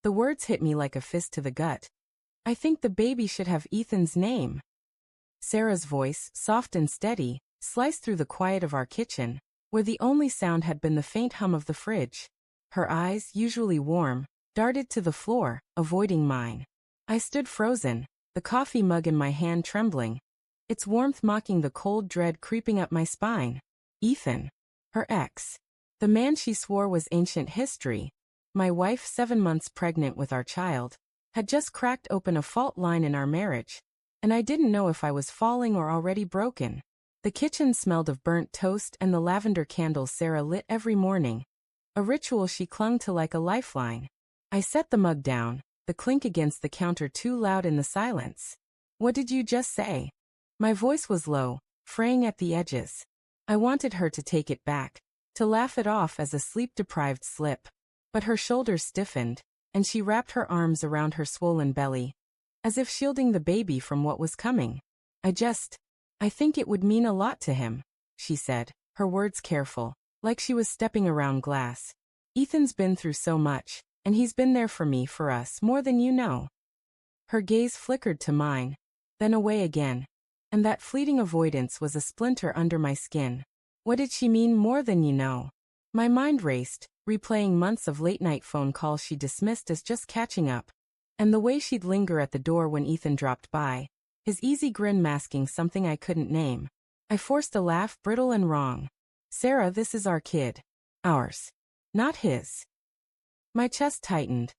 The words hit me like a fist to the gut. I think the baby should have Ethan's name. Sarah's voice, soft and steady, sliced through the quiet of our kitchen, where the only sound had been the faint hum of the fridge. Her eyes, usually warm, darted to the floor, avoiding mine. I stood frozen, the coffee mug in my hand trembling, its warmth mocking the cold dread creeping up my spine. Ethan. Her ex. The man she swore was ancient history. My wife, 7 months pregnant with our child, had just cracked open a fault line in our marriage, and I didn't know if I was falling or already broken. The kitchen smelled of burnt toast and the lavender candles Sarah lit every morning, a ritual she clung to like a lifeline. I set the mug down, the clink against the counter too loud in the silence. What did you just say? My voice was low, fraying at the edges. I wanted her to take it back, to laugh it off as a sleep-deprived slip. But her shoulders stiffened, and she wrapped her arms around her swollen belly, as if shielding the baby from what was coming. I think it would mean a lot to him, she said, her words careful, like she was stepping around glass. Ethan's been through so much, and he's been there for me, for us, more than you know. Her gaze flickered to mine, then away again, and that fleeting avoidance was a splinter under my skin. What did she mean, more than you know? My mind raced, replaying months of late-night phone calls she dismissed as just catching up, and the way she'd linger at the door when Ethan dropped by, his easy grin masking something I couldn't name. I forced a laugh, brittle and wrong. Sarah, this is our kid. Ours. Not his. My chest tightened,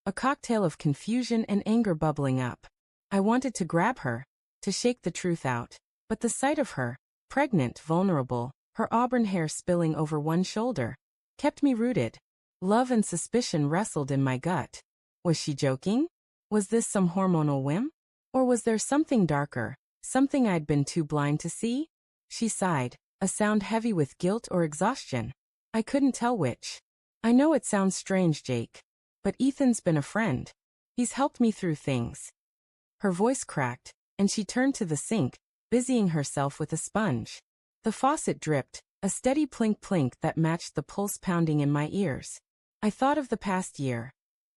a cocktail of confusion and anger bubbling up. I wanted to grab her, to shake the truth out, but the sight of her, pregnant, vulnerable, her auburn hair spilling over one shoulder, kept me rooted. Love and suspicion wrestled in my gut. Was she joking? Was this some hormonal whim? Or was there something darker, something I'd been too blind to see? She sighed, a sound heavy with guilt or exhaustion. I couldn't tell which. I know it sounds strange, Jake, but Ethan's been a friend. He's helped me through things. Her voice cracked, and she turned to the sink, busying herself with a sponge. The faucet dripped, a steady plink-plink that matched the pulse pounding in my ears. I thought of the past year.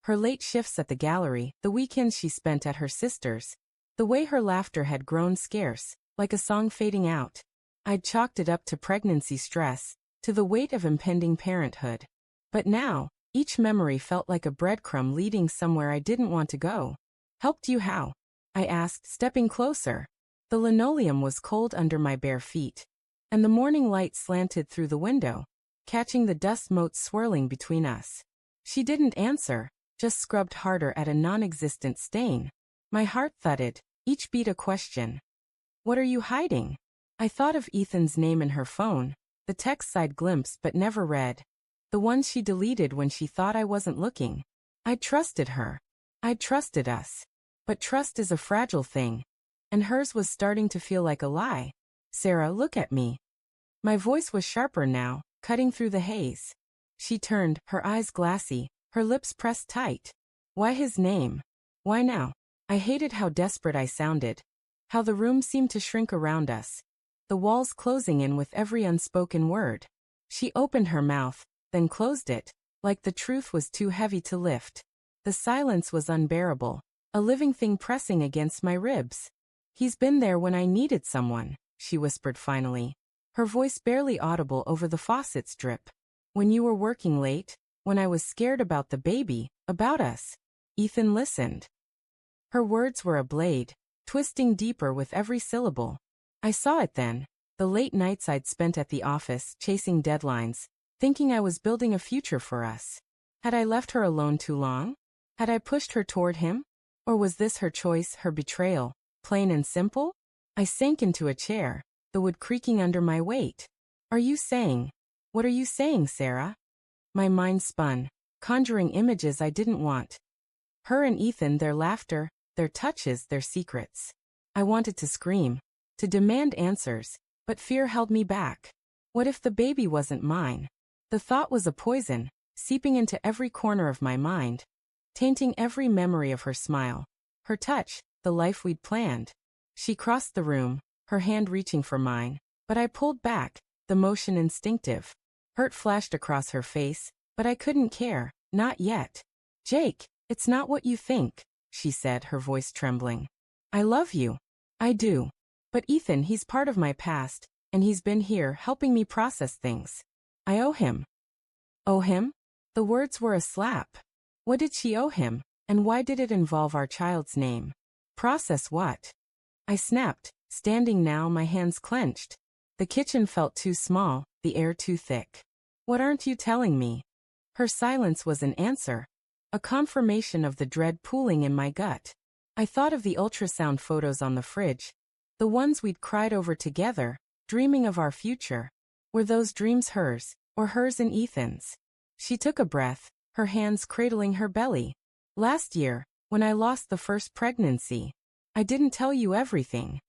Her late shifts at the gallery, the weekends she spent at her sister's, the way her laughter had grown scarce, like a song fading out. I'd chalked it up to pregnancy stress, to the weight of impending parenthood. But now, each memory felt like a breadcrumb leading somewhere I didn't want to go. Helped you how? I asked, stepping closer. The linoleum was cold under my bare feet, and the morning light slanted through the window, catching the dust motes swirling between us. She didn't answer, just scrubbed harder at a non-existent stain. My heart thudded, each beat a question. What are you hiding? I thought of Ethan's name in her phone, the text I'd glimpsed but never read, the ones she deleted when she thought I wasn't looking. I'd trusted her. I'd trusted us. But trust is a fragile thing, and hers was starting to feel like a lie. Sarah, look at me. My voice was sharper now, cutting through the haze. She turned, her eyes glassy, her lips pressed tight. Why his name? Why now? I hated how desperate I sounded, how the room seemed to shrink around us, the walls closing in with every unspoken word. She opened her mouth, then closed it, like the truth was too heavy to lift. The silence was unbearable, a living thing pressing against my ribs. He's been there when I needed someone, she whispered finally, her voice barely audible over the faucet's drip. When you were working late, when I was scared about the baby, about us. Ethan listened. Her words were a blade, twisting deeper with every syllable. I saw it then, the late nights I'd spent at the office, chasing deadlines, thinking I was building a future for us. Had I left her alone too long? Had I pushed her toward him? Or was this her choice, her betrayal, plain and simple? I sank into a chair, the wood creaking under my weight. What are you saying, Sarah? My mind spun, conjuring images I didn't want. Her and Ethan, their laughter, their touches, their secrets. I wanted to scream, to demand answers, but fear held me back. What if the baby wasn't mine? The thought was a poison, seeping into every corner of my mind, tainting every memory of her smile, her touch, the life we'd planned. She crossed the room, her hand reaching for mine, but I pulled back, the motion instinctive. Hurt flashed across her face, but I couldn't care, not yet. Jake, It's not what you think, she said, her voice trembling. I love you. I do. But Ethan, he's part of my past, and he's been here helping me process things. I owe him. Owe him? The words were a slap. What did she owe him, and why did it involve our child's name? Process what? I snapped, standing now, my hands clenched. The kitchen felt too small, the air too thick. What aren't you telling me? Her silence was an answer, a confirmation of the dread pooling in my gut. I thought of the ultrasound photos on the fridge, the ones we'd cried over together, dreaming of our future. Were those dreams hers, or hers and Ethan's? She took a breath, her hands cradling her belly. Last year, when I lost the first pregnancy, I didn't tell you everything.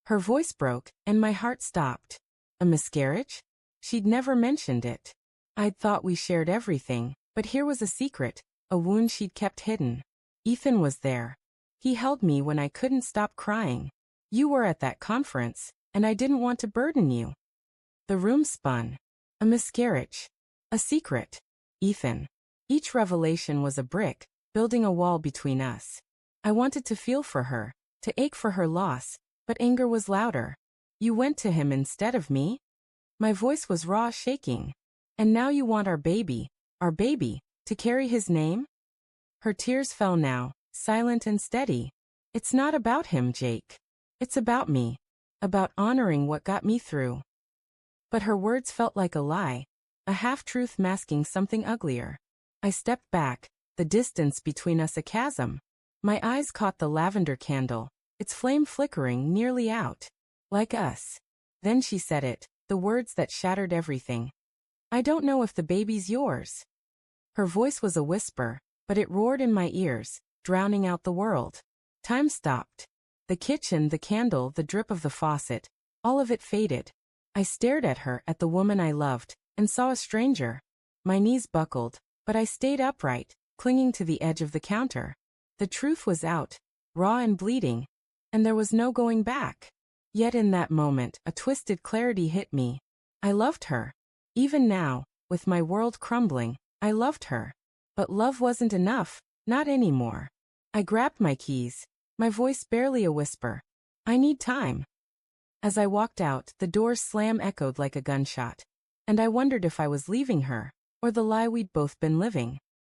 Her voice broke, and my heart stopped. A miscarriage? She'd never mentioned it. I'd thought we shared everything, but here was a secret, a wound she'd kept hidden. Ethan was there. He held me when I couldn't stop crying. You were at that conference, and I didn't want to burden you. The room spun. A miscarriage. A secret. Ethan. Each revelation was a brick, building a wall between us. I wanted to feel for her, to ache for her loss, but anger was louder. You went to him instead of me? My voice was raw, shaking. And now you want our baby, to carry his name? Her tears fell now, silent and steady. It's not about him, Jake. It's about me. About honoring what got me through. But her words felt like a lie, a half-truth masking something uglier. I stepped back, the distance between us a chasm. My eyes caught the lavender candle, its flame flickering nearly out. Like us. Then she said it, the words that shattered everything. I don't know if the baby's yours. Her voice was a whisper, but it roared in my ears, drowning out the world. Time stopped. The kitchen, the candle, the drip of the faucet, all of it faded. I stared at her, at the woman I loved, and saw a stranger. My knees buckled, but I stayed upright, clinging to the edge of the counter. The truth was out, raw and bleeding, and there was no going back. Yet in that moment, a twisted clarity hit me. I loved her. Even now, with my world crumbling, I loved her. But love wasn't enough, not anymore. I grabbed my keys, my voice barely a whisper. I need time. As I walked out, the door's slam echoed like a gunshot, and I wondered if I was leaving her, or the lie we'd both been living.